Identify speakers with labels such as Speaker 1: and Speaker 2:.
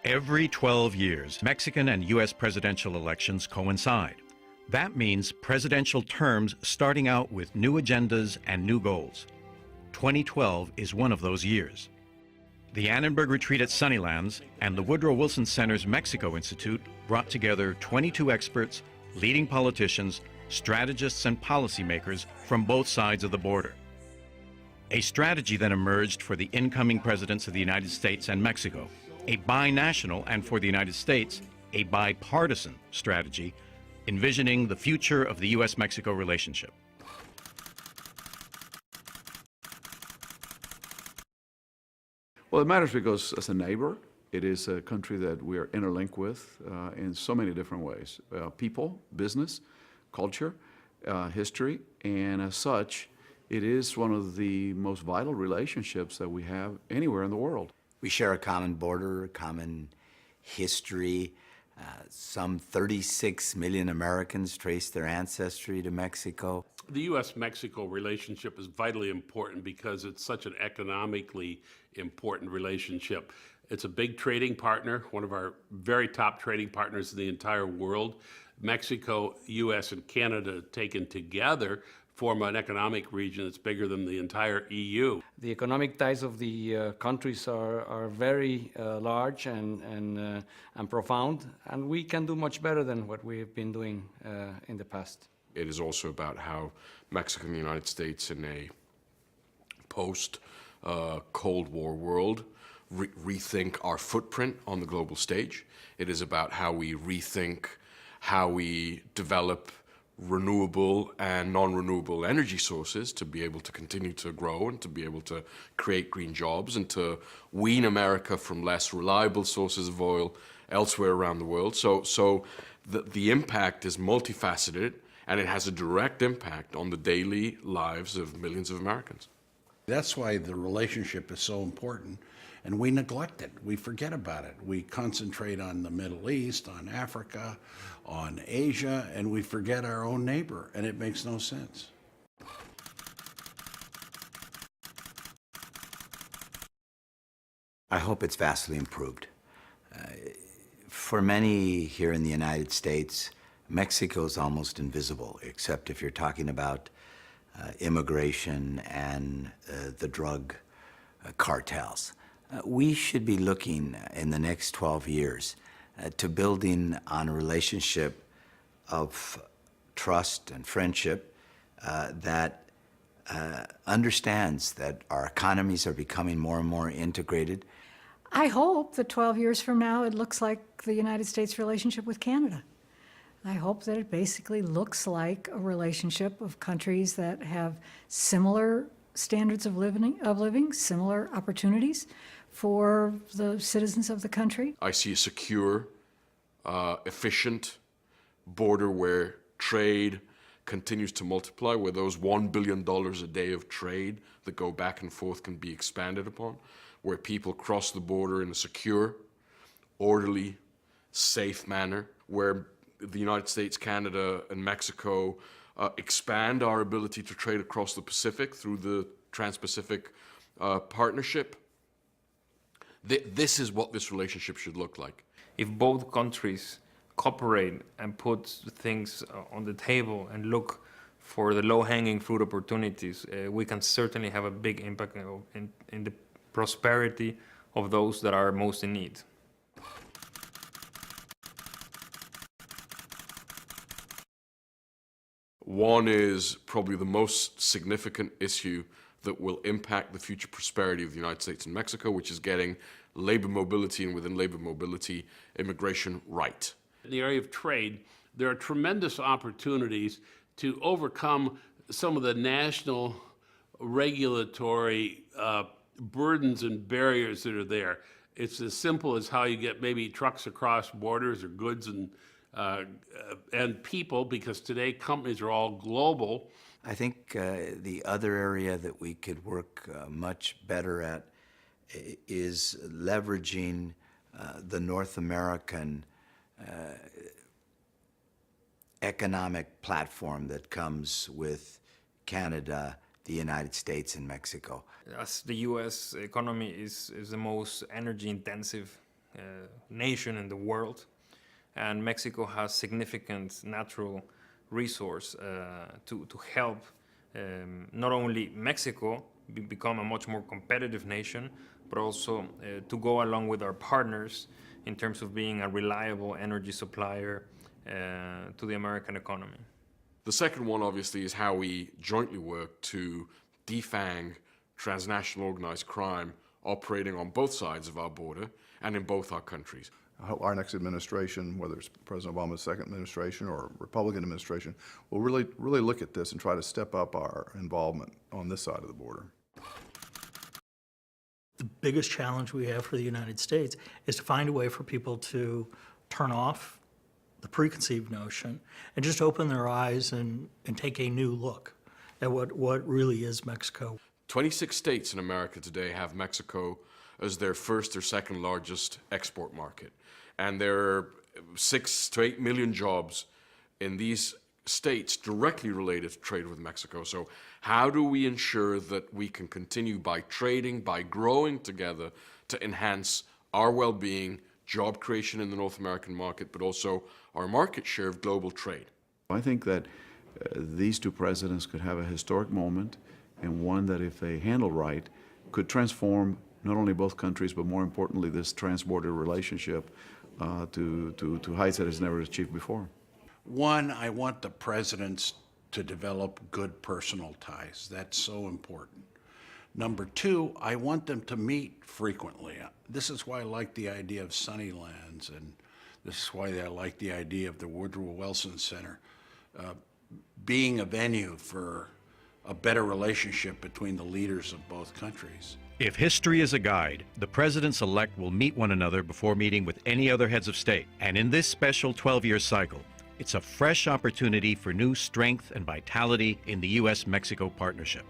Speaker 1: Every 12 years, Mexican and U.S. presidential elections coincide. That means presidential terms starting out with new agendas and new goals. 2012 is one of those years. The Annenberg Retreat at Sunnylands and the Woodrow Wilson Center's Mexico Institute brought together 22 experts, leading politicians, strategists, and policymakers from both sides of the border. A strategy then emerged for the incoming presidents of the United States and Mexico, a binational, and for the United States, a bipartisan strategy, envisioning the future of the U.S. Mexico relationship.
Speaker 2: Well, it matters because as a neighbor, it is a country that we are interlinked with in so many different ways. People, business, culture, history, and as such, it is one of the most vital relationships that we have anywhere in the world.
Speaker 3: We share a common border, a common history. Some 36 million Americans trace their ancestry to Mexico.
Speaker 4: The U.S.-Mexico relationship is vitally important because it's such an economically important relationship. It's a big trading partner, one of our very top trading partners in the entire world. Mexico, U.S., and Canada taken together form an economic region that's bigger than the entire EU.
Speaker 5: The economic ties of the countries are very large and profound, and we can do much better than what we've been doing in the past.
Speaker 6: It is also about how Mexico and the United States in a post-Cold War world rethink our footprint on the global stage. It is about how we rethink how we develop renewable and non-renewable energy sources to be able to continue to grow and to be able to create green jobs and to wean America from less reliable sources of oil elsewhere around the world. So the impact is multifaceted, and it has a direct impact on the daily lives of millions of Americans.
Speaker 7: That's why the relationship is so important, and we neglect it. We forget about it. We concentrate on the Middle East, on Africa, on Asia, and we forget our own neighbor, and it makes no sense.
Speaker 3: I hope it's vastly improved. For many here in the United States, Mexico is almost invisible, except if you're talking about immigration and the drug cartels. We should be looking in the next 12 years to building on a relationship of trust and friendship that understands that our economies are becoming more and more integrated.
Speaker 8: I hope that 12 years from now it looks like the United States relationship with Canada. I hope that it basically looks like a relationship of countries that have similar standards of living, similar opportunities for the citizens of the country.
Speaker 6: I see a secure, efficient border where trade continues to multiply, where those $1 billion a day of trade that go back and forth can be expanded upon, where people cross the border in a secure, orderly, safe manner, where the United States, Canada, and Mexico expand our ability to trade across the Pacific through the Trans-Pacific Partnership. This is what this relationship should look like.
Speaker 9: If both countries cooperate and put things on the table and look for the low-hanging fruit opportunities, we can certainly have a big impact in the prosperity of those that are most in need.
Speaker 6: One is probably the most significant issue that will impact the future prosperity of the United States and Mexico, which is getting labor mobility, and within labor mobility, immigration right.
Speaker 4: In the area of trade, there are tremendous opportunities to overcome some of the national regulatory burdens and barriers that are there. It's as simple as how you get maybe trucks across borders or goods and people, because today companies are all global.
Speaker 3: I think the other area that we could work much better at is leveraging the North American economic platform that comes with Canada, the United States, and Mexico.
Speaker 9: As the U.S. economy is the most energy-intensive nation in the world, and Mexico has significant natural resource to help not only Mexico become a much more competitive nation, but also to go along with our partners in terms of being a reliable energy supplier to the American economy.
Speaker 6: The second one, obviously, is how we jointly work to defang transnational organized crime operating on both sides of our border and in both our countries.
Speaker 10: I hope our next administration, whether it's President Obama's second administration or Republican administration, will really look at this and try to step up our involvement on this side of the border.
Speaker 11: The biggest challenge we have for the United States is to find a way for people to turn off the preconceived notion and just open their eyes and take a new look at what really is Mexico.
Speaker 6: 26 states in America today have Mexico as their first or second largest export market. And there are 6 to 8 million jobs in these states directly related to trade with Mexico. So how do we ensure that we can continue by trading, by growing together to enhance our well-being, job creation in the North American market, but also our market share of global trade?
Speaker 2: I think that these two presidents could have a historic moment, and one that, if they handle right, could transform not only both countries, but more importantly, this trans-border relationship to heights that it's never achieved before.
Speaker 7: One, I want the presidents to develop good personal ties. That's so important. Number two, I want them to meet frequently. This is why I like the idea of Sunnylands, and this is why I like the idea of the Woodrow Wilson Center being a venue for a better relationship between the leaders of both countries.
Speaker 1: If history is a guide, the presidents-elect will meet one another before meeting with any other heads of state. And in this special 12-year cycle, it's a fresh opportunity for new strength and vitality in the U.S.-Mexico partnership.